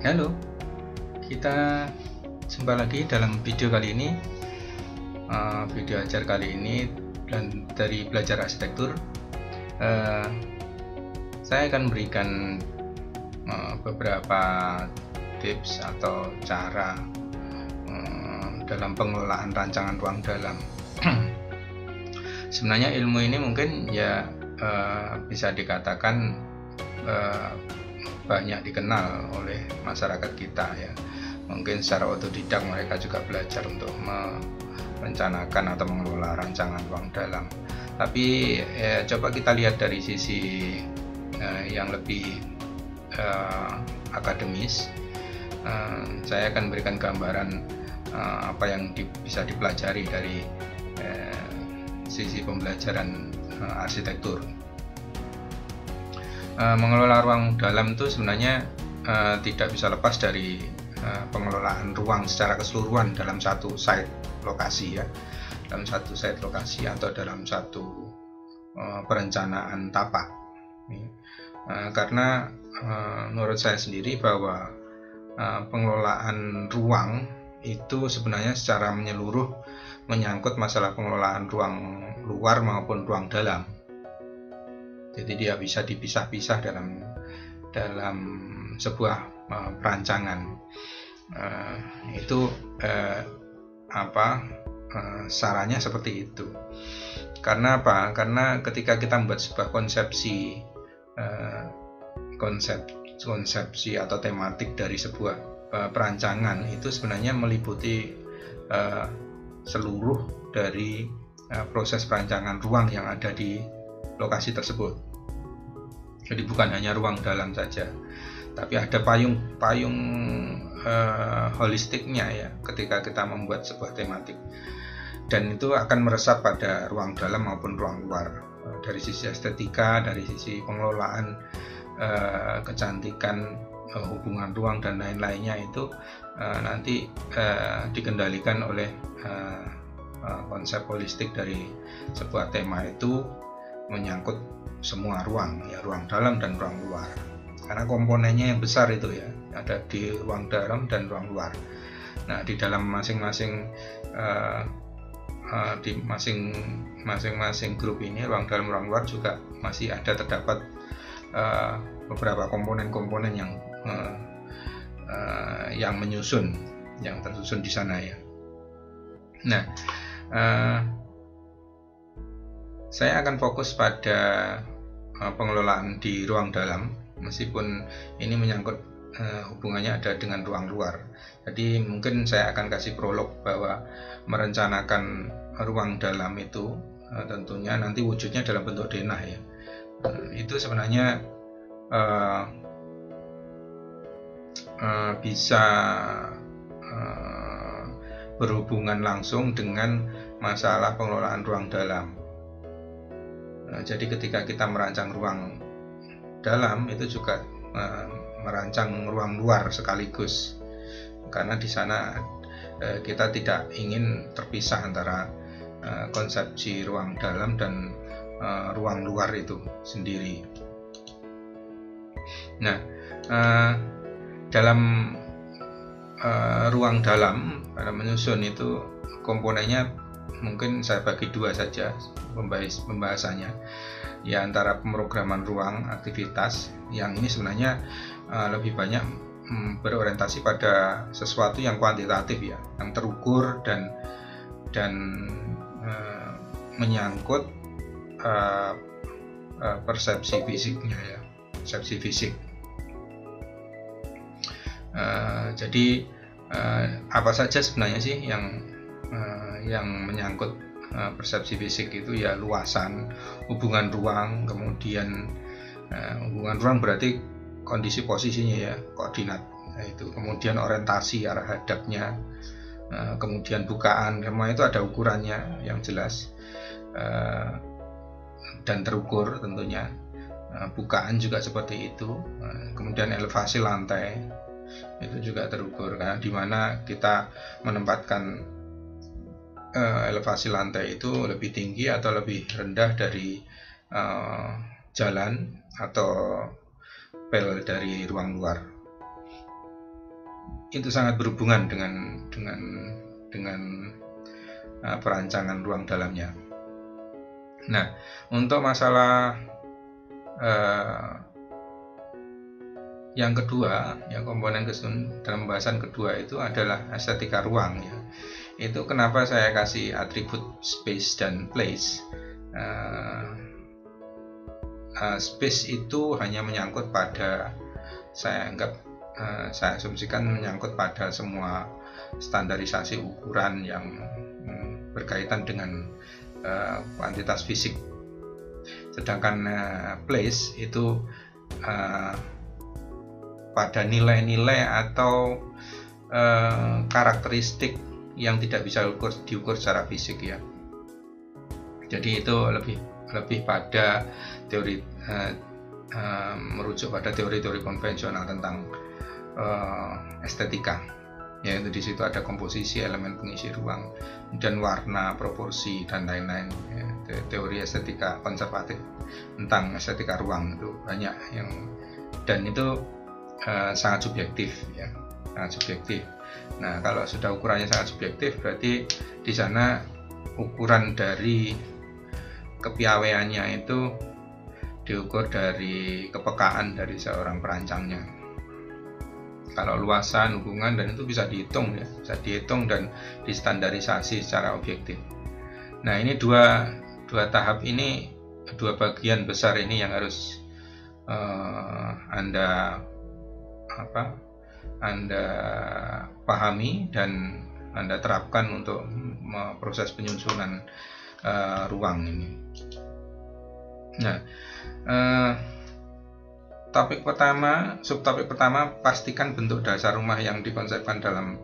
Halo, kita jumpa lagi dalam video kali ini. Video ajar kali ini dan dari belajar arsitektur, saya akan berikan beberapa tips atau cara dalam pengelolaan rancangan ruang dalam. Sebenarnya ilmu ini mungkin ya bisa dikatakan banyak dikenal oleh masyarakat kita ya. Mungkin secara otodidak mereka juga belajar untuk merencanakan atau mengelola rancangan ruang dalam. Tapi coba kita lihat dari sisi yang lebih akademis. Saya akan berikan gambaran apa yang bisa dipelajari dari sisi pembelajaran arsitektur. Mengelola ruang dalam itu sebenarnya tidak bisa lepas dari pengelolaan ruang secara keseluruhan dalam satu site lokasi ya, dalam satu site lokasi atau dalam satu perencanaan tapak. Karena menurut saya sendiri bahwa pengelolaan ruang itu sebenarnya secara menyeluruh menyangkut masalah pengelolaan ruang luar maupun ruang dalam. Jadi dia bisa dipisah-pisah dalam sebuah perancangan. Sarannya seperti itu. Karena apa? Karena ketika kita membuat sebuah konsepsi atau tematik dari sebuah perancangan, itu sebenarnya meliputi seluruh dari proses perancangan ruang yang ada di lokasi tersebut. Jadi bukan hanya ruang dalam saja, tapi ada payung holistiknya ya ketika kita membuat sebuah tematik, dan itu akan meresap pada ruang dalam maupun ruang luar. Dari sisi estetika, dari sisi pengelolaan, kecantikan, hubungan ruang dan lain-lainnya itu nanti dikendalikan oleh konsep holistik dari sebuah tema itu menyangkut semua ruang ya, ruang dalam dan ruang luar, karena komponennya yang besar itu ya ada di ruang dalam dan ruang luar. Nah, di dalam masing-masing grup ini, ruang dalam ruang luar juga masih ada terdapat beberapa komponen-komponen yang menyusun, yang tersusun di sana ya. Nah, saya akan fokus pada pengelolaan di ruang dalam, meskipun ini menyangkut hubungannya ada dengan ruang luar. Jadi mungkin saya akan kasih prolog bahwa merencanakan ruang dalam itu tentunya nanti wujudnya dalam bentuk denah ya. Itu sebenarnya bisa berhubungan langsung dengan masalah pengelolaan ruang dalam. Jadi ketika kita merancang ruang dalam, itu juga merancang ruang luar sekaligus, karena di sana kita tidak ingin terpisah antara konsepsi ruang dalam dan ruang luar itu sendiri. Nah, dalam ruang dalam pada menyusun itu komponennya mungkin saya bagi dua saja pembahasannya ya, antara pemrograman ruang aktivitas, yang ini sebenarnya lebih banyak berorientasi pada sesuatu yang kuantitatif ya, yang terukur dan menyangkut persepsi fisiknya ya, persepsi fisik. Jadi apa saja sebenarnya sih yang menyangkut persepsi fisik itu ya, luasan, hubungan ruang, kemudian hubungan ruang berarti kondisi posisinya ya, koordinat itu, kemudian orientasi arah hadapnya, kemudian bukaan, semua itu ada ukurannya yang jelas dan terukur tentunya. Bukaan juga seperti itu, kemudian elevasi lantai itu juga terukur, karena dimana kita menempatkan elevasi lantai itu lebih tinggi atau lebih rendah dari jalan atau pel dari ruang luar. itu sangat berhubungan dengan perancangan ruang dalamnya. Nah, untuk masalah yang kedua, yang komponen dalam pembahasan kedua itu adalah estetika ruang ya. Itu kenapa saya kasih atribut space dan place. Space itu hanya menyangkut pada, saya asumsikan menyangkut pada semua standarisasi ukuran yang berkaitan dengan kuantitas fisik. Sedangkan place itu pada nilai-nilai atau karakteristik yang tidak bisa diukur secara fisik ya. Jadi itu lebih pada teori merujuk pada teori-teori konvensional tentang estetika. Yaitu di situ ada komposisi elemen pengisi ruang dan warna, proporsi dan lain-lain. Ya, teori estetika konservatif tentang estetika ruang itu banyak yang, dan itu sangat subjektif ya, sangat subjektif. Nah, kalau sudah ukurannya sangat subjektif, berarti di sana ukuran dari kepiawaiannya itu diukur dari kepekaan dari seorang perancangnya. Kalau luasan, hubungan, dan itu bisa dihitung ya, bisa dihitung dan distandarisasi secara objektif. Nah, ini dua tahap ini, dua bagian besar ini yang harus Anda pahami dan Anda terapkan untuk proses penyusunan ruang ini. Nah, subtopik pertama, pastikan bentuk dasar rumah yang dikonsepkan dalam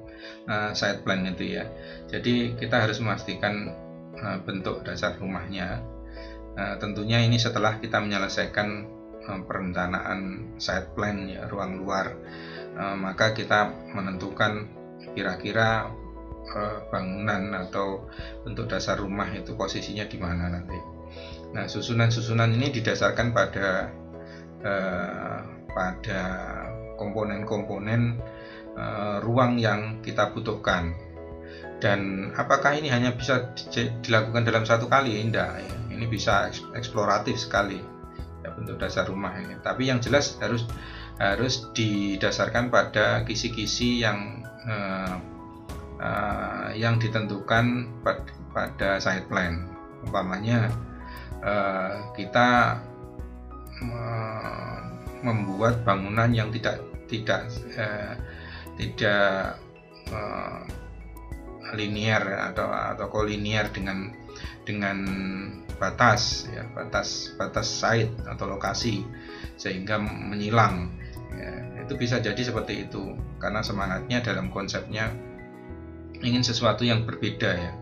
site plan itu ya. Jadi kita harus memastikan bentuk dasar rumahnya. Tentunya ini setelah kita menyelesaikan perencanaan site plan ya, ruang luar, maka kita menentukan kira-kira bangunan atau bentuk dasar rumah itu posisinya di mana nanti. Nah, susunan-susunan ini didasarkan pada komponen-komponen ruang yang kita butuhkan. Dan apakah ini hanya bisa dilakukan dalam satu kali? Tidak ya. Ini bisa eksploratif sekali ya, bentuk dasar rumah ini. Tapi yang jelas harus didasarkan pada kisi-kisi yang ditentukan pada site plan. Umpamanya kita membuat bangunan yang tidak linier atau kolinier dengan batas site atau lokasi sehingga menyilang ya, itu bisa jadi seperti itu karena semangatnya dalam konsepnya ingin sesuatu yang berbeda ya,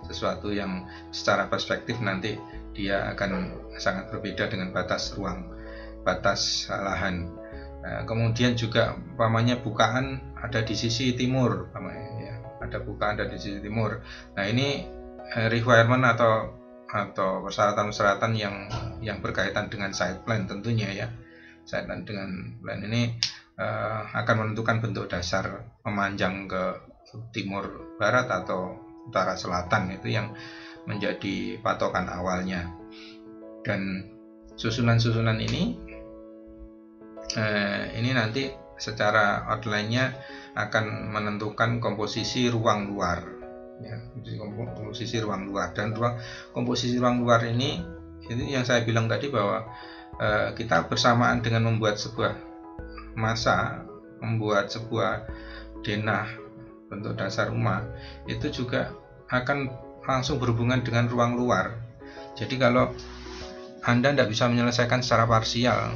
sesuatu yang secara perspektif nanti dia akan sangat berbeda dengan batas ruang, batas lahan. Nah, kemudian juga umpamanya bukaan ada di sisi timur, ya, ada bukaan ada di sisi timur. Nah, ini requirement atau persyaratan-persyaratan yang berkaitan dengan site plan tentunya ya. Site plan dengan plan ini akan menentukan bentuk dasar memanjang ke timur barat atau utara selatan, itu yang menjadi patokan awalnya. Dan susunan-susunan ini nanti secara outline-nya akan menentukan komposisi ruang luar ya, komposisi ruang luar. Dan komposisi ruang luar ini yang saya bilang tadi bahwa kita bersamaan dengan membuat sebuah membuat sebuah denah bentuk dasar rumah, itu juga akan langsung berhubungan dengan ruang luar. Jadi kalau Anda tidak bisa menyelesaikan secara parsial,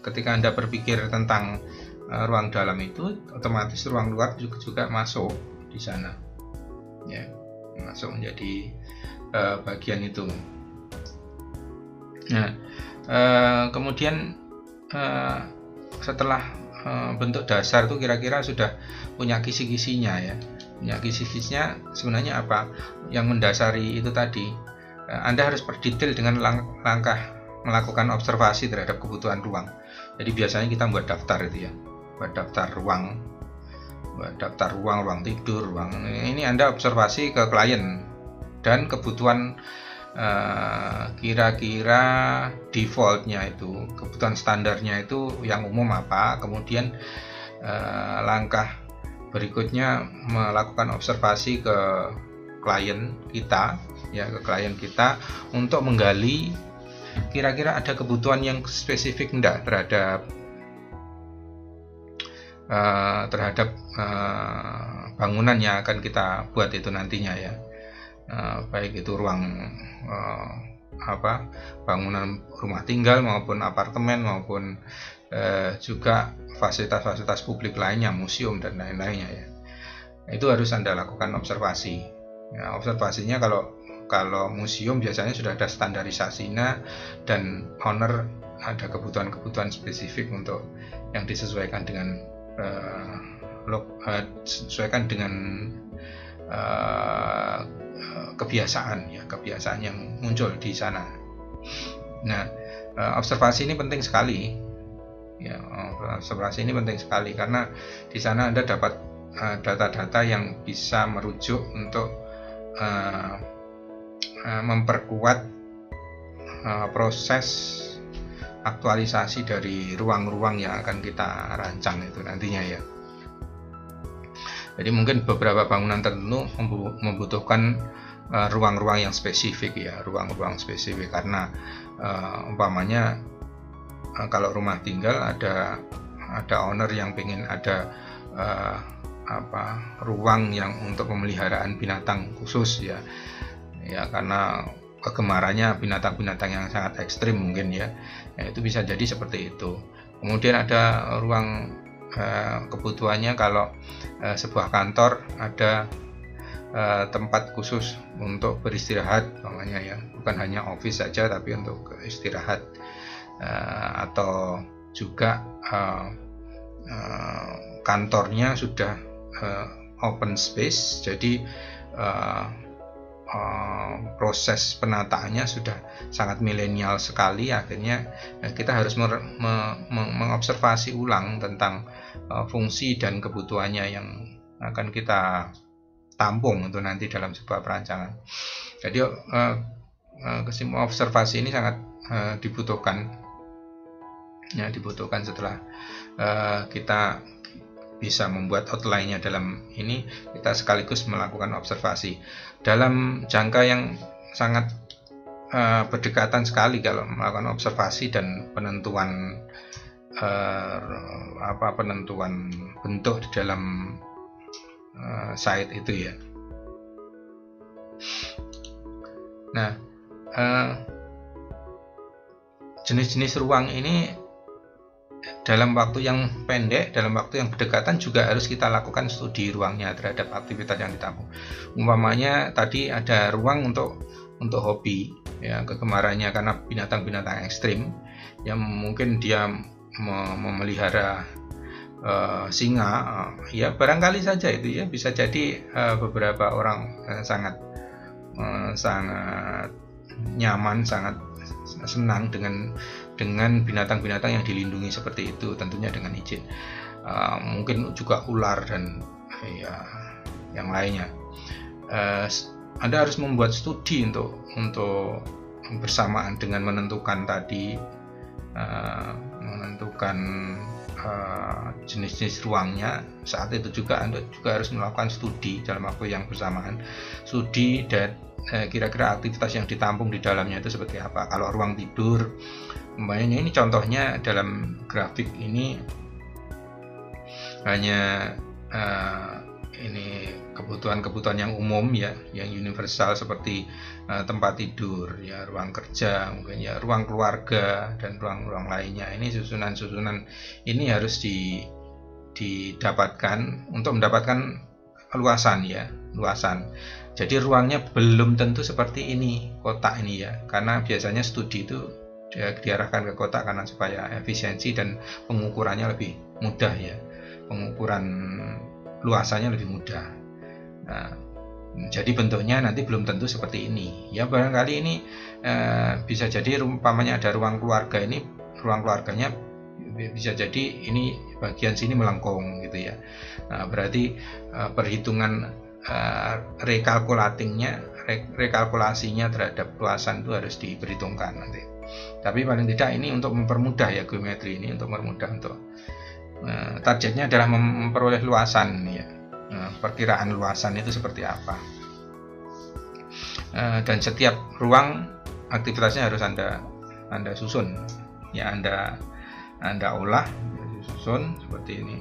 ketika Anda berpikir tentang ruang dalam itu, otomatis ruang luar juga masuk di sana, ya, masuk menjadi bagian itu. Nah, kemudian setelah bentuk dasar itu kira-kira sudah punya kisi-kisinya ya. Punya kisi-kisinya sebenarnya apa? Yang mendasari itu tadi, Anda harus berdetail dengan langkah melakukan observasi terhadap kebutuhan ruang. Jadi biasanya kita buat daftar itu ya, buat daftar ruang daftar ruang tidur, ini Anda observasi ke klien dan kebutuhan kira-kira defaultnya itu, kebutuhan standarnya itu yang umum apa, kemudian langkah berikutnya melakukan observasi ke klien kita ya, ke klien kita untuk menggali kira-kira ada kebutuhan yang spesifik enggak terhadap bangunan yang akan kita buat itu nantinya ya, baik itu ruang bangunan rumah tinggal maupun apartemen maupun juga fasilitas-fasilitas publik lainnya, museum dan lain-lainnya ya. Itu harus Anda lakukan observasi. Ya, observasinya kalau museum biasanya sudah ada standarisasinya dan owner ada kebutuhan-kebutuhan spesifik untuk yang disesuaikan dengan kebiasaan yang muncul di sana. Nah, observasi ini penting sekali. Ya, observasi ini penting sekali karena di sana Anda dapat data-data yang bisa merujuk untuk memperkuat proses aktualisasi dari ruang-ruang yang akan kita rancang itu nantinya ya. Jadi mungkin beberapa bangunan tertentu membutuhkan ruang-ruang yang spesifik ya, ruang-ruang spesifik karena umpamanya kalau rumah tinggal ada owner yang ingin ada ruang yang untuk pemeliharaan binatang khusus ya karena kegemarannya binatang-binatang yang sangat ekstrim mungkin ya, itu bisa jadi seperti itu. Kemudian ada ruang kebutuhannya kalau sebuah kantor ada tempat khusus untuk beristirahat namanya ya, bukan hanya office saja tapi untuk istirahat, atau juga kantornya sudah open space, jadi proses penataannya sudah sangat milenial sekali. Akhirnya kita harus mengobservasi ulang tentang fungsi dan kebutuhannya yang akan kita tampung untuk nanti dalam sebuah perancangan. Jadi kesimpulan observasi ini sangat dibutuhkan setelah kita bisa membuat outline-nya. Dalam ini kita sekaligus melakukan observasi dalam jangka yang sangat berdekatan sekali kalau melakukan observasi dan penentuan penentuan bentuk di dalam site itu ya. Nah, jenis-jenis ruang ini dalam waktu yang pendek, dalam waktu yang berdekatan juga harus kita lakukan studi ruangnya terhadap aktivitas yang ditampung. Umpamanya tadi ada ruang untuk hobi ya, kegemarannya karena binatang-binatang ekstrim yang mungkin dia memelihara singa, ya barangkali saja itu ya bisa jadi beberapa orang sangat nyaman, sangat senang dengan binatang-binatang yang dilindungi seperti itu, tentunya dengan izin. Mungkin juga ular dan ya yang lainnya. Anda harus membuat studi untuk bersamaan dengan menentukan tadi, menentukan jenis-jenis ruangnya. Saat itu juga Anda juga harus melakukan studi dalam waktu yang bersamaan, studi dan kira-kira aktivitas yang ditampung di dalamnya itu seperti apa. Kalau ruang tidur, umpamanya ini contohnya dalam grafik ini hanya ini kebutuhan-kebutuhan yang umum ya, yang universal seperti tempat tidur ya, ruang kerja, mungkin ya ruang keluarga dan ruang-ruang lainnya. Ini susunan-susunan ini harus didapatkan untuk mendapatkan luasan ya, luasan. Jadi ruangnya belum tentu seperti ini, kotak ini ya, karena biasanya studi itu diarahkan ke kotak karena supaya efisiensi dan pengukurannya lebih mudah ya, pengukuran luasannya lebih mudah. Nah, jadi bentuknya nanti belum tentu seperti ini ya, barangkali ini bisa jadi umpamanya ada ruang keluarga, ini ruang keluarganya bisa jadi ini bagian sini melengkung gitu ya. Nah, berarti perhitungan rekalkulasinya terhadap luasan itu harus diperhitungkan nanti. Tapi paling tidak ini untuk mempermudah ya, geometri ini untuk mempermudah, untuk targetnya adalah memperoleh luasan ya. Perkiraan luasan itu seperti apa. Dan setiap ruang aktivitasnya harus Anda susun ya, Anda olah, susun seperti ini,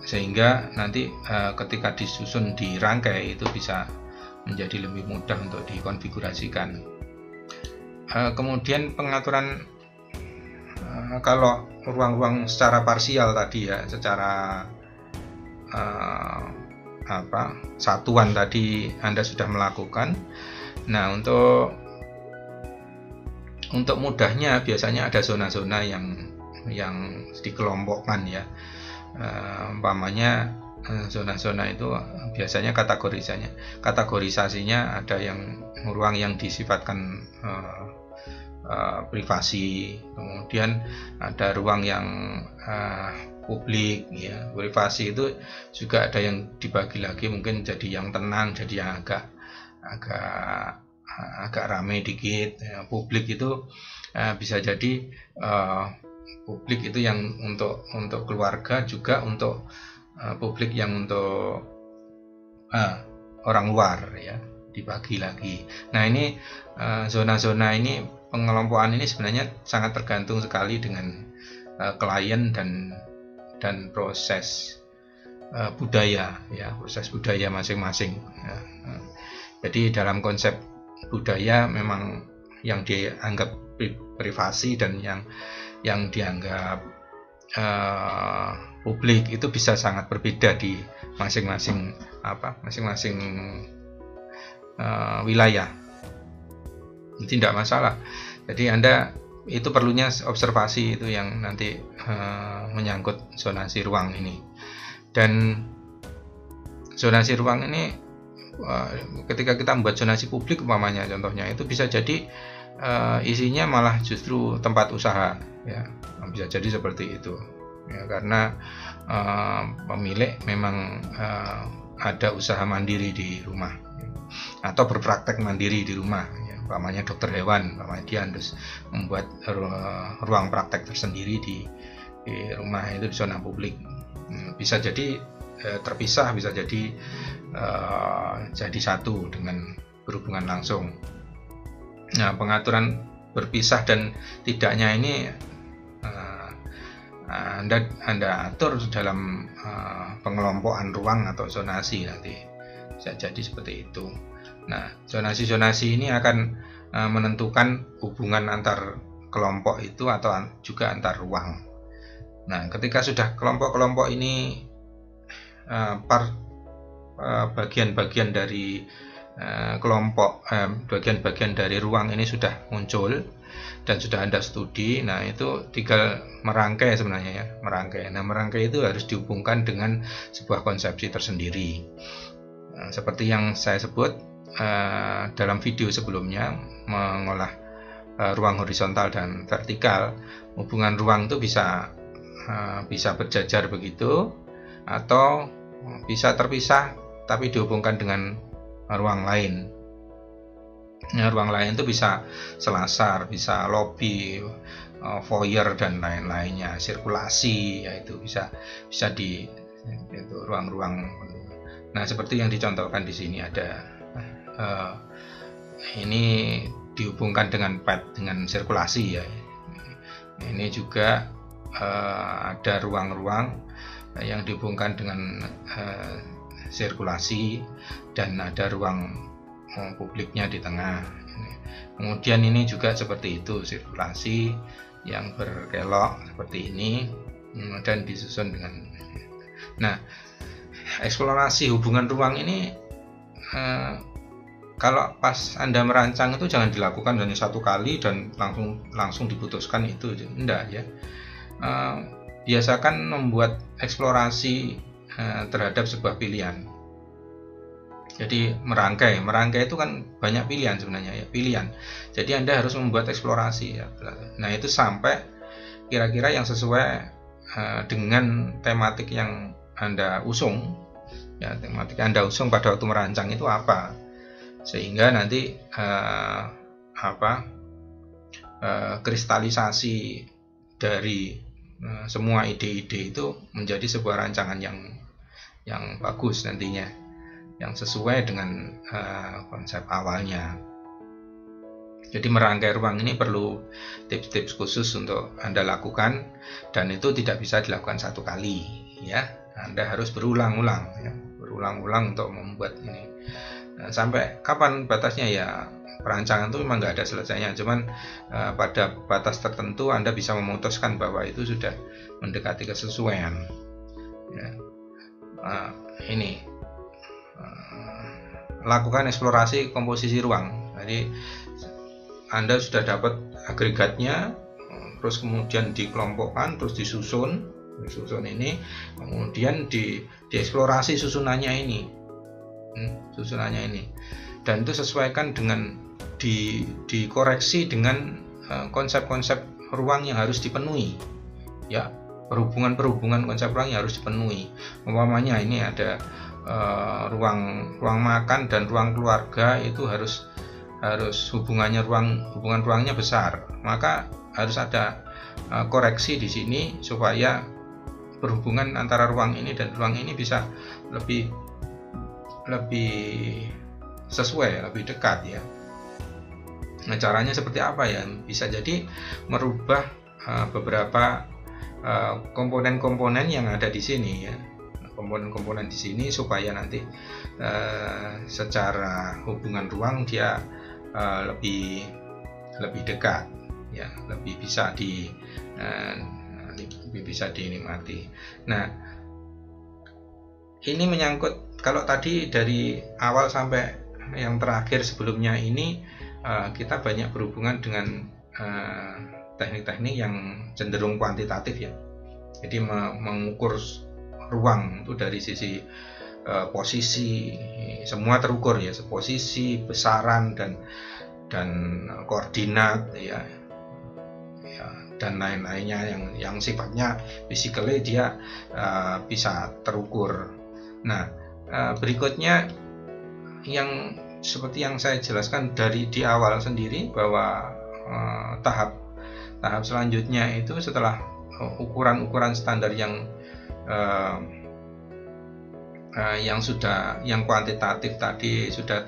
sehingga nanti ketika disusun dirangkai itu bisa menjadi lebih mudah untuk dikonfigurasikan. Kemudian pengaturan kalau ruang-ruang secara parsial tadi ya, secara satuan tadi Anda sudah melakukan. Nah, untuk mudahnya biasanya ada zona-zona yang dikelompokkan ya. Umpamanya zona-zona itu biasanya kategorisasinya ada yang ruang yang disifatkan privasi, kemudian ada ruang yang publik ya. Privasi itu juga ada yang dibagi lagi, mungkin jadi yang tenang, jadi yang agak ramai dikit ya. Publik itu bisa jadi publik itu yang untuk keluarga, juga untuk publik yang untuk orang luar ya, dibagi lagi. Nah, ini zona-zona ini, pengelompokan ini sebenarnya sangat tergantung sekali dengan klien dan proses budaya ya, proses budaya masing-masing ya. Jadi dalam konsep budaya memang yang dianggap privasi dan yang dianggap publik itu bisa sangat berbeda di masing-masing wilayah. Itu tidak masalah. Jadi Anda itu perlunya observasi itu yang nanti menyangkut zonasi ruang ini. Dan zonasi ruang ini ketika kita membuat zonasi publik umpamanya, contohnya itu bisa jadi isinya malah justru tempat usaha ya, bisa jadi seperti itu ya, karena pemilik memang ada usaha mandiri di rumah atau berpraktek mandiri di rumah ya. Umpamanya dokter hewan, umpamanya dia harus membuat ruang praktek tersendiri di rumah, itu di zona publik. Bisa jadi terpisah, bisa jadi satu dengan berhubungan langsung. Nah, pengaturan berpisah dan tidaknya ini Anda atur dalam pengelompokan ruang atau zonasi nanti, bisa jadi seperti itu. Nah, zonasi ini akan menentukan hubungan antar kelompok itu atau juga antar ruang. Nah, ketika sudah kelompok-kelompok ini bagian-bagian dari kelompok, bagian-bagian dari ruang ini sudah muncul dan sudah Anda studi, nah itu tinggal merangkai sebenarnya ya, merangkai. Nah, merangkai itu harus dihubungkan dengan sebuah konsepsi tersendiri. Seperti yang saya sebut dalam video sebelumnya, mengolah ruang horizontal dan vertikal. Hubungan ruang itu bisa berjajar begitu, atau bisa terpisah tapi dihubungkan dengan ruang lain. Nah, ruang lain itu bisa selasar, bisa lobby, foyer dan lain-lainnya, sirkulasi, yaitu bisa di itu ruang-ruang. Nah, seperti yang dicontohkan di sini ada ini dihubungkan dengan dengan sirkulasi ya. Ini juga ada ruang-ruang yang dihubungkan dengan sirkulasi dan ada ruang publiknya di tengah. Kemudian ini juga seperti itu, sirkulasi yang berkelok seperti ini dan disusun dengan. Nah, eksplorasi hubungan ruang ini kalau pas Anda merancang itu jangan dilakukan hanya satu kali dan langsung diputuskan itu, enggak ya. Biasakan membuat eksplorasi terhadap sebuah pilihan. Jadi merangkai itu kan banyak pilihan sebenarnya ya, pilihan. Jadi Anda harus membuat eksplorasi ya. Nah, itu sampai kira-kira yang sesuai dengan tematik yang Anda usung ya, tematik Anda usung pada waktu merancang itu apa, sehingga nanti kristalisasi dari semua ide-ide itu menjadi sebuah rancangan yang bagus nantinya, yang sesuai dengan konsep awalnya. Jadi merangkai ruang ini perlu tips-tips khusus untuk Anda lakukan, dan itu tidak bisa dilakukan satu kali ya. Anda harus berulang-ulang ya, berulang-ulang untuk membuat ini. Nah, sampai kapan batasnya ya? Perancangan itu memang nggak ada selesainya, cuman pada batas tertentu Anda bisa memutuskan bahwa itu sudah mendekati kesesuaian ya. Lakukan eksplorasi komposisi ruang. Jadi Anda sudah dapat agregatnya, terus kemudian dikelompokkan, terus disusun ini, kemudian dieksplorasi susunannya ini, dan itu sesuaikan dengan dikoreksi dengan konsep-konsep ruang yang harus dipenuhi ya, perhubungan konsep ruang yang harus dipenuhi. Umpamanya ini ada ruang makan dan ruang keluarga, itu harus hubungan ruangnya besar, maka harus ada koreksi di sini supaya berhubungan antara ruang ini dan ruang ini bisa lebih sesuai, lebih dekat ya. Nah, caranya seperti apa ya? Bisa jadi merubah beberapa komponen-komponen yang ada di sini ya, komponen-komponen di sini, supaya nanti secara hubungan ruang dia lebih dekat ya, lebih bisa dinikmati. Nah, ini menyangkut, kalau tadi dari awal sampai yang terakhir sebelumnya ini kita banyak berhubungan dengan teknik-teknik yang cenderung kuantitatif ya. Jadi mengukur ruang itu dari sisi posisi, semua terukur ya, posisi, besaran dan koordinat ya, dan lain-lainnya yang sifatnya physically dia bisa terukur. Nah, berikutnya yang seperti yang saya jelaskan dari di awal sendiri, bahwa tahap selanjutnya itu setelah ukuran-ukuran standar yang kuantitatif tadi sudah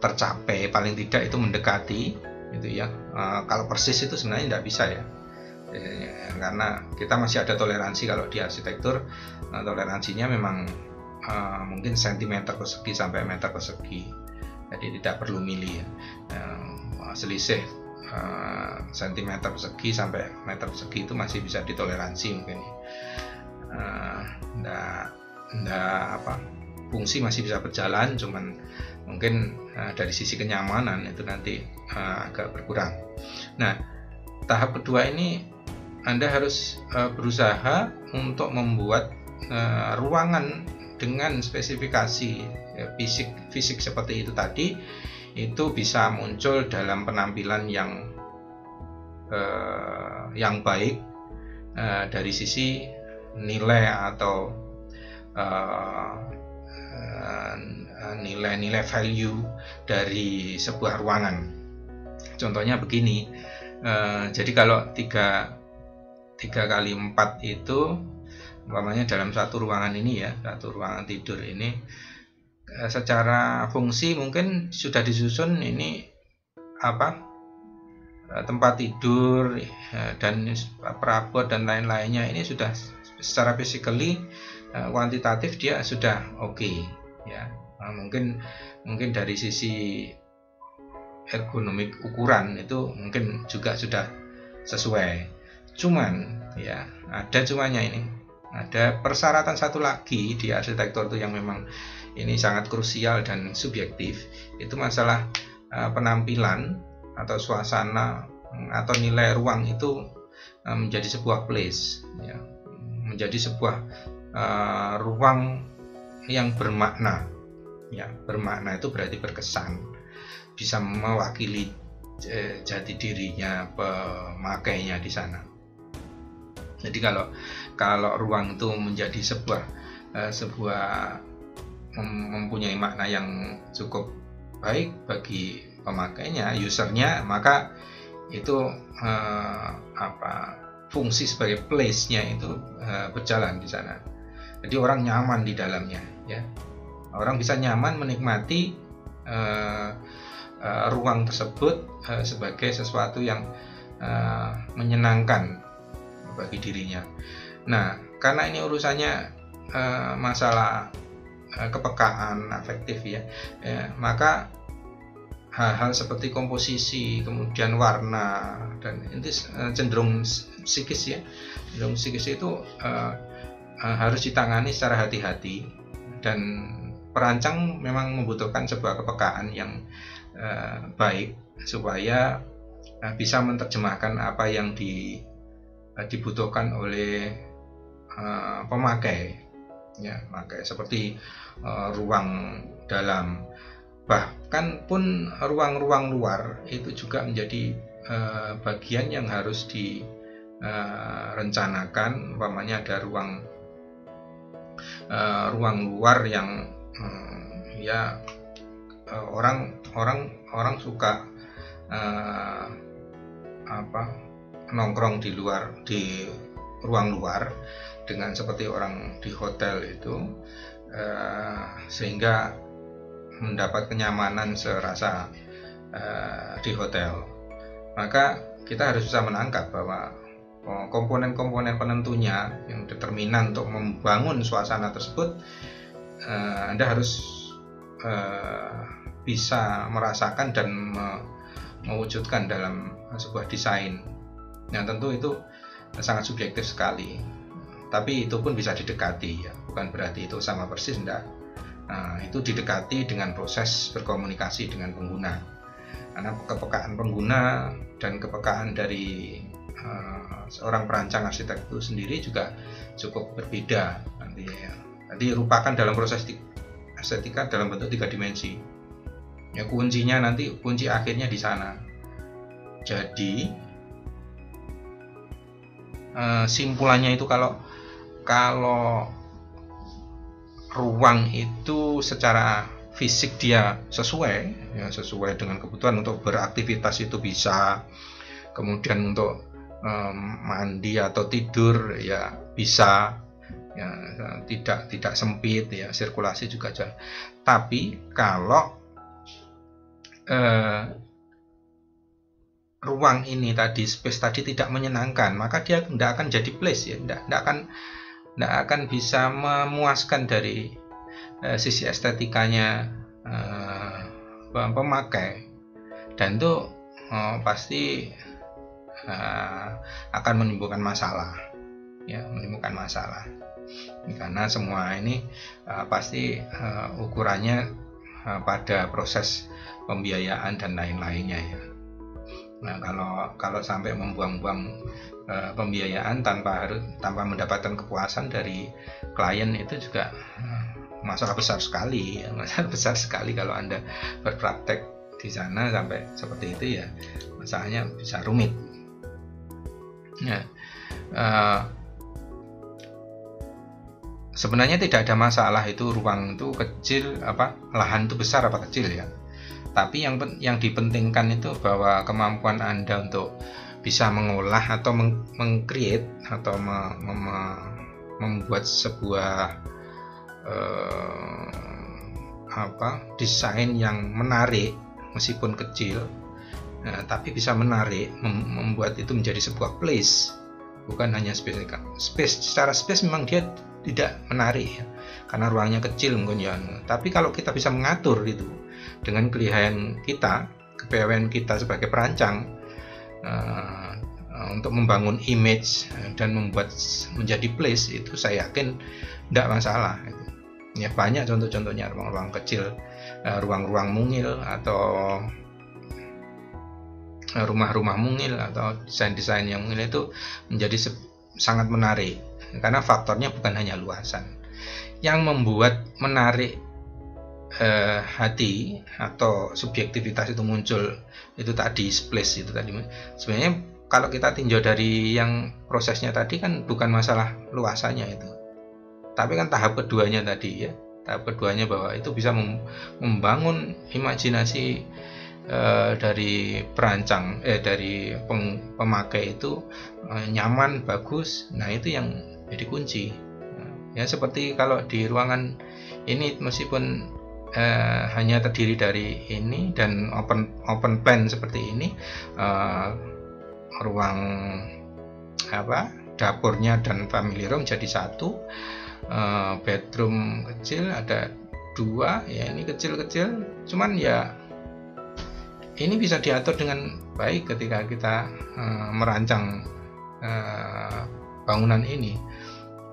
tercapai, paling tidak itu mendekati gitu ya. Kalau persis itu sebenarnya tidak bisa ya, karena kita masih ada toleransi. Kalau di arsitektur toleransinya memang mungkin sentimeter persegi sampai meter persegi, jadi tidak perlu mili ya. Selisih sentimeter persegi sampai meter persegi itu masih bisa ditoleransi mungkin. Fungsi masih bisa berjalan, cuman mungkin dari sisi kenyamanan itu nanti agak berkurang. Nah, tahap kedua ini Anda harus berusaha untuk membuat ruangan dengan spesifikasi fisik seperti itu tadi, itu bisa muncul dalam penampilan yang baik dari sisi nilai atau nilai value dari sebuah ruangan. Contohnya begini, jadi kalau 3x4 itu umpamanya dalam satu ruangan ini ya, satu ruangan tidur ini, secara fungsi mungkin sudah disusun ini tempat tidur dan perabot dan lain-lainnya, ini sudah secara physically kuantitatif dia sudah oke ya. Mungkin dari sisi ergonomik ukuran itu mungkin juga sudah sesuai. Cuman ya, ada cumannya ini. Ada persyaratan satu lagi di arsitektur itu yang memang ini sangat krusial dan subjektif, itu masalah penampilan atau suasana atau nilai ruang itu menjadi sebuah place ya, menjadi sebuah ruang yang bermakna Ya, bermakna itu berarti berkesan, bisa mewakili jati dirinya pemakainya di sana. Jadi kalau ruang itu menjadi sebuah mempunyai makna yang cukup baik bagi pemakainya, usernya, maka itu fungsi sebagai place-nya itu berjalan di sana. Jadi orang nyaman di dalamnya, ya. Orang bisa nyaman menikmati ruang tersebut sebagai sesuatu yang menyenangkan bagi dirinya. Nah, karena ini urusannya masalah kepekaan afektif, ya, maka hal-hal seperti komposisi, kemudian warna, dan ini cenderung psikis, ya. Cenderung psikis itu harus ditangani secara hati-hati, dan perancang memang membutuhkan sebuah kepekaan yang baik supaya bisa menerjemahkan apa yang dibutuhkan oleh pemakai, ya, seperti ruang dalam, bahkan pun ruang-ruang luar itu juga menjadi bagian yang harus direncanakan. Umpamanya ada ruang luar yang ya orang suka nongkrong di ruang luar dengan seperti orang di hotel itu, sehingga mendapat kenyamanan serasa di hotel. Maka kita harus bisa menangkap bahwa komponen-komponen penentunya yang determinan untuk membangun suasana tersebut, Anda harus bisa merasakan dan mewujudkan dalam sebuah desain. Yang tentu itu sangat subjektif sekali, tapi itu pun bisa didekati, ya. Bukan berarti itu sama persis, enggak. Nah, itu didekati dengan proses berkomunikasi dengan pengguna, karena kepekaan pengguna dan kepekaan dari seorang perancang arsitek itu sendiri juga cukup berbeda nanti, ya. Jadi rupakan dalam proses estetika dalam bentuk 3 dimensi, ya. Kuncinya nanti, kunci akhirnya di sana. Jadi simpulannya itu kalau ruang itu secara fisik dia sesuai dengan kebutuhan untuk beraktivitas, itu bisa, kemudian untuk mandi atau tidur, ya bisa, ya, tidak sempit, ya, sirkulasi juga jalan. Tapi kalau ruang ini tadi, space tadi tidak menyenangkan, maka dia tidak akan jadi place, ya, tidak akan bisa memuaskan dari sisi estetikanya pemakai, dan itu pasti akan menimbulkan masalah, ya, karena semua ini pasti ukurannya pada proses pembiayaan dan lain-lainnya, ya. Nah, kalau sampai membuang-buang pembiayaan tanpa mendapatkan kepuasan dari klien, itu juga masalah besar sekali, ya. Masalah besar sekali kalau Anda berpraktek di sana sampai seperti itu, ya, masalahnya bisa rumit. Ya, sebenarnya tidak ada masalah itu ruang itu kecil, lahan itu besar apa kecil, ya. Tapi yang dipentingkan itu bahwa kemampuan Anda untuk bisa mengolah atau meng-create atau membuat sebuah desain yang menarik, meskipun kecil, tapi bisa menarik, membuat itu menjadi sebuah place, bukan hanya space. Secara space memang dia tidak menarik, ya, karena ruangnya kecil mungkin, ya. Tapi kalau kita bisa mengatur itu dengan kelihayan kita, kepiawaian kita sebagai perancang, untuk membangun image dan membuat menjadi place, itu saya yakin tidak masalah, itu. Ya, banyak contoh-contohnya ruang-ruang kecil, ruang-ruang mungil atau rumah-rumah mungil atau desain-desain yang mungil itu menjadi sangat menarik, karena faktornya bukan hanya luasan. Yang membuat menarik hati atau subjektivitas itu muncul, itu tadi splash itu tadi, sebenarnya kalau kita tinjau dari yang prosesnya tadi kan bukan masalah luasannya itu, tapi kan tahap keduanya tadi ya, tahap keduanya bahwa itu bisa membangun imajinasi dari perancang dari pemakai itu nyaman, bagus. Nah itu yang jadi kunci. Ya seperti kalau di ruangan ini meskipun hanya terdiri dari ini dan open plan seperti ini, ruang dapurnya dan family room jadi satu, bedroom kecil ada dua ya, ini kecil-kecil, cuman ya ini bisa diatur dengan baik ketika kita merancang bangunan ini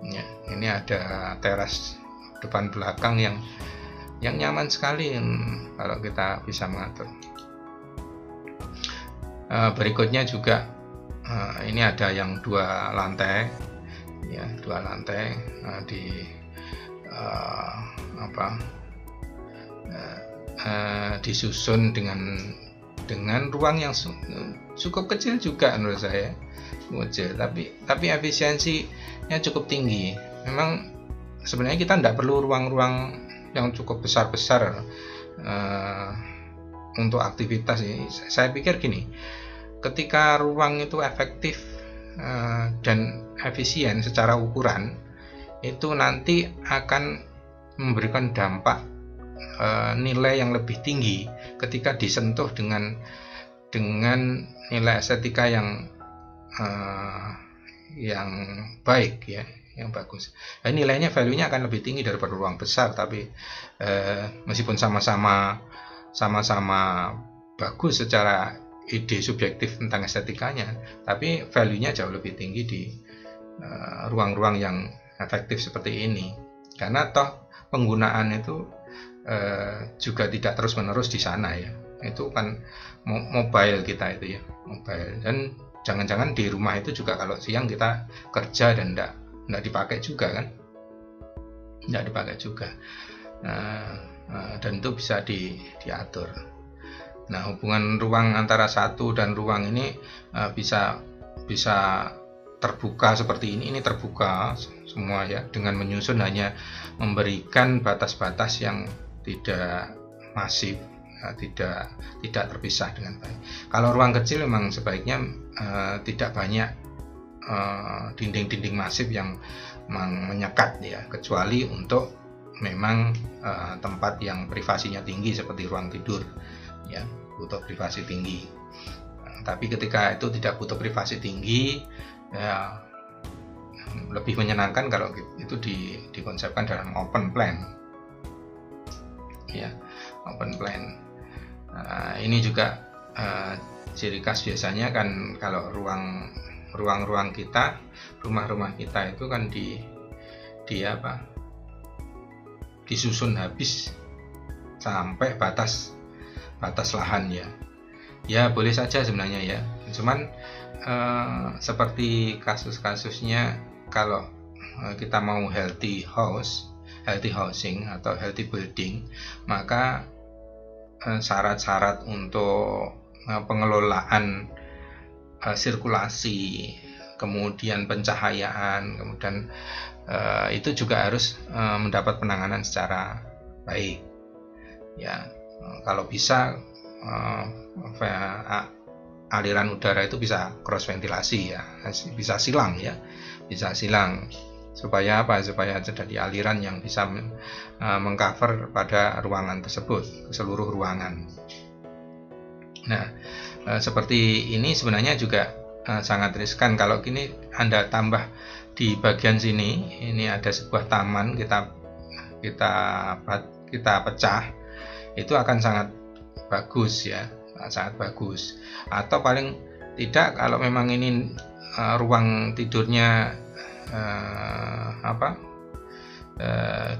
ya. Ini ada teras depan belakang yang nyaman sekali kalau kita bisa mengatur. Berikutnya juga ini ada yang 2 lantai ya, 2 lantai disusun dengan ruang yang cukup kecil juga menurut saya, kecil tapi efisiensinya cukup tinggi. Memang sebenarnya kita tidak perlu ruang-ruang yang cukup besar-besar untuk aktivitas ini. Saya pikir gini, ketika ruang itu efektif dan efisien secara ukuran, itu nanti akan memberikan dampak nilai yang lebih tinggi ketika disentuh dengan nilai estetika yang baik ya, yang bagus. Nilainya, value-nya akan lebih tinggi daripada ruang besar, tapi meskipun sama-sama bagus secara ide subjektif tentang estetikanya, tapi value-nya jauh lebih tinggi di ruang-ruang yang efektif seperti ini, karena toh penggunaan itu juga tidak terus-menerus di sana ya. Itu kan mobile kita itu ya, mobile. Dan jangan-jangan di rumah itu juga kalau siang kita kerja dan enggak dipakai juga kan, enggak dipakai juga. Dan itu bisa diatur. Nah, hubungan ruang antara satu dan ruang ini bisa terbuka seperti ini terbuka semua ya, dengan menyusun hanya memberikan batas-batas yang tidak masif, tidak terpisah dengan baik. Kalau ruang kecil memang sebaiknya tidak banyak dinding-dinding masif yang menyekat ya, kecuali untuk memang tempat yang privasinya tinggi seperti ruang tidur ya, butuh privasi tinggi. Tapi ketika itu tidak butuh privasi tinggi ya, lebih menyenangkan kalau itu dikonsepkan dalam open plan ya, open plan. Ini juga ciri khas biasanya kan kalau ruang-ruang kita, rumah-rumah kita itu kan disusun habis sampai batas lahan ya. Ya boleh saja sebenarnya ya, cuman seperti kasus-kasusnya kalau kita mau healthy housing atau healthy building, maka syarat-syarat untuk pengelolaan sirkulasi, kemudian pencahayaan, kemudian itu juga harus mendapat penanganan secara baik ya. Kalau bisa aliran udara itu bisa cross ventilasi ya, bisa silang ya, bisa silang supaya supaya terjadi aliran yang bisa mengcover pada ruangan tersebut, seluruh ruangan. Nah, seperti ini sebenarnya juga sangat riskan kalau gini Anda tambah di bagian sini, ini ada sebuah taman, kita pecah, itu akan sangat bagus ya, sangat bagus. Atau paling tidak kalau memang ini ruang tidurnya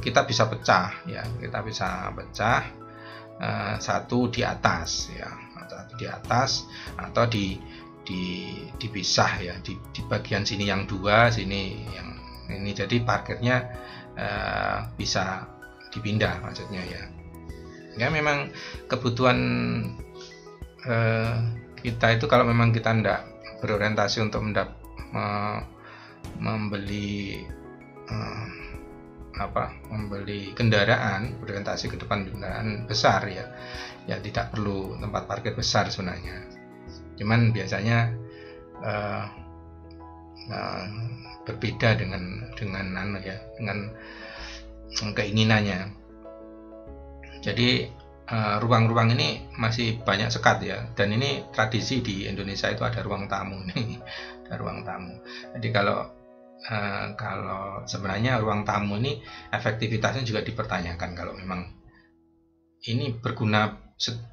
kita bisa pecah ya, kita bisa pecah satu di atas ya, satu di atas, atau dipisah ya, di bagian sini yang 2, sini yang ini, jadi parkirnya bisa dipindah maksudnya ya. Ya memang kebutuhan kita itu, kalau memang kita tidak berorientasi untuk membeli membeli kendaraan, berorientasi ke depan kendaraan besar, ya tidak perlu tempat parkir besar sebenarnya. Cuman biasanya berbeda dengan keinginannya. Jadi ruang-ruang ini masih banyak sekat ya, dan ini tradisi di Indonesia itu ada ruang tamu nih, ada ruang tamu. Jadi kalau sebenarnya ruang tamu ini efektivitasnya juga dipertanyakan, kalau memang ini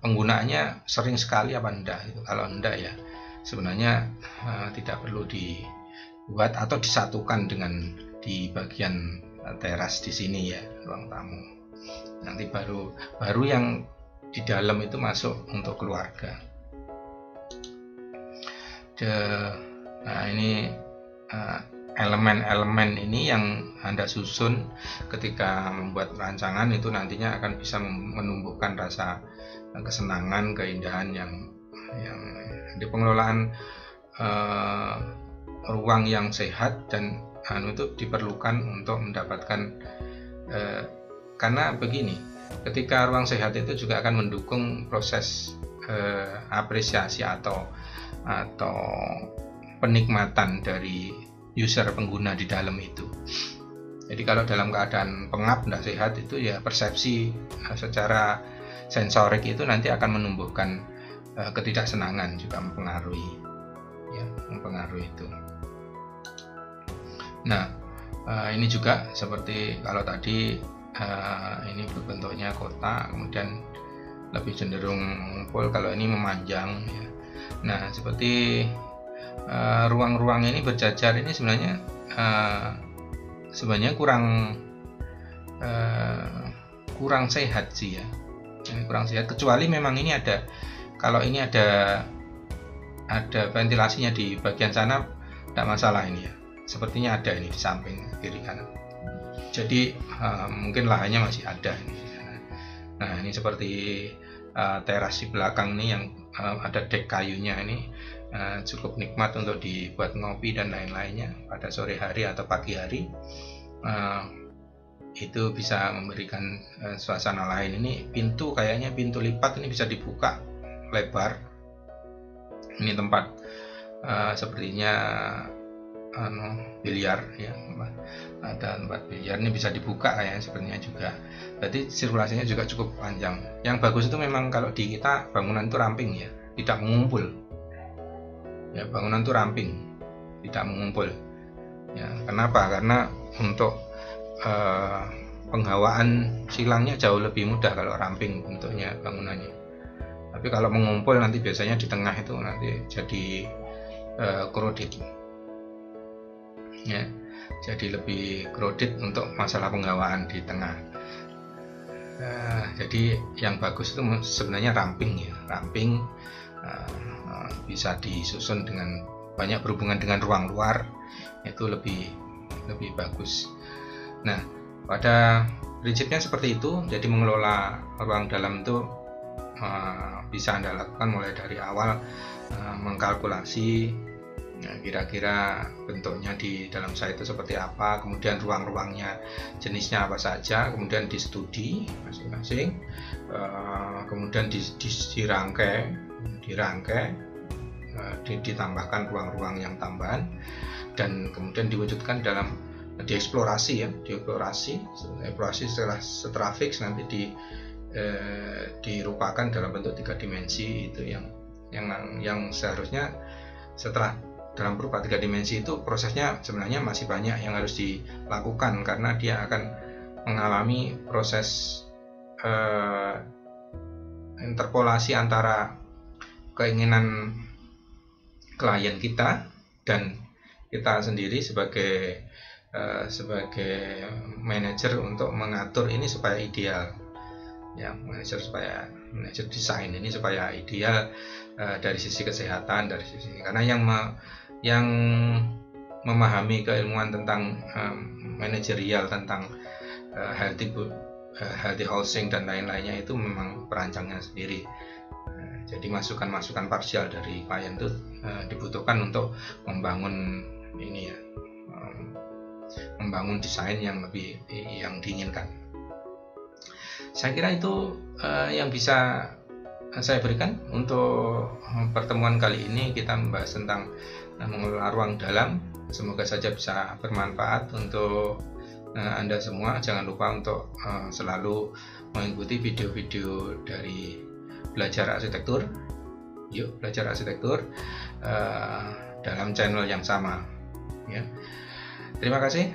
penggunaannya sering sekali apa enggak itu. Kalau enggak ya sebenarnya tidak perlu dibuat atau disatukan dengan di bagian teras di sini ya, ruang tamu. Nanti baru yang di dalam itu masuk untuk keluarga. Nah ini elemen-elemen ini yang Anda susun ketika membuat rancangan itu nantinya akan bisa menumbuhkan rasa kesenangan, keindahan yang di pengelolaan ruang yang sehat. Dan itu diperlukan untuk mendapatkan karena begini, ketika ruang sehat itu juga akan mendukung proses apresiasi atau penikmatan dari user pengguna di dalam itu. Jadi kalau dalam keadaan pengap, tidak sehat itu ya persepsi secara sensorik itu nanti akan menumbuhkan ketidaksenangan, juga mempengaruhi itu. Nah ini juga seperti kalau tadi ini bentuknya kotak, kemudian lebih cenderung mengumpul, kalau ini memanjang ya. Nah seperti ruang-ruang ini berjajar ini sebenarnya kurang sehat sih ya. Ini kurang sehat, kecuali memang ini kalau ini ada ventilasinya di bagian sana, tidak masalah ini ya. Sepertinya ada ini di samping kiri kanan. Jadi mungkin lahannya masih ada ini. Nah ini seperti teras di belakang ini yang ada dek kayunya ini, cukup nikmat untuk dibuat ngopi dan lain-lainnya pada sore hari atau pagi hari. Itu bisa memberikan suasana lain. Ini kayaknya pintu lipat ini bisa dibuka lebar. Ini tempat sepertinya biliar ya, ada tempat biliar ini bisa dibuka kayaknya sebenarnya juga. Berarti sirkulasinya juga cukup panjang. Yang bagus itu memang kalau di kita bangunan itu ramping ya, tidak mengumpul ya. Bangunan itu ramping, tidak mengumpul ya. Kenapa? Karena untuk penghawaan silangnya jauh lebih mudah kalau ramping bentuknya bangunannya. Tapi kalau mengumpul nanti biasanya di tengah itu nanti jadi krodit ya, jadi lebih krodit untuk masalah penghawaan di tengah. Jadi yang bagus itu sebenarnya ramping ya, ramping bisa disusun dengan banyak berhubungan dengan ruang luar, itu lebih bagus. Nah pada prinsipnya seperti itu. Jadi mengelola ruang dalam itu bisa Anda lakukan mulai dari awal, mengkalkulasi kira-kira bentuknya di dalam site itu seperti apa, kemudian ruang-ruangnya jenisnya apa saja, kemudian di studi masing-masing, kemudian dirangkai, ditambahkan ruang-ruang yang tambahan, dan kemudian diwujudkan dalam dieksplorasi setelah fix nanti dirupakan dalam bentuk 3 dimensi. Itu yang seharusnya setelah dalam berupa 3 dimensi itu prosesnya sebenarnya masih banyak yang harus dilakukan, karena dia akan mengalami proses interpolasi antara keinginan klien kita dan kita sendiri sebagai manajer untuk mengatur ini supaya ideal ya, manajer desain ini supaya ideal dari sisi kesehatan, dari sisi, karena yang memahami keilmuan tentang manajerial, tentang healthy healthy housing dan lain-lainnya itu memang perancangnya sendiri. Jadi masukan-masukan parsial dari klien itu dibutuhkan untuk membangun ini ya, membangun desain yang lebih yang diinginkan. Saya kira itu yang bisa saya berikan untuk pertemuan kali ini. Kita membahas tentang mengelola ruang dalam. Semoga saja bisa bermanfaat untuk Anda semua. Jangan lupa untuk selalu mengikuti video-video dari Belajar Arsitektur. Yuk belajar arsitektur dalam channel yang sama ya. Terima kasih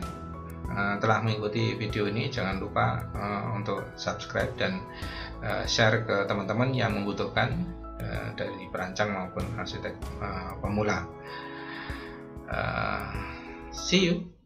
telah mengikuti video ini. Jangan lupa untuk subscribe dan share ke teman-teman yang membutuhkan, dari perancang maupun arsitek pemula. See you.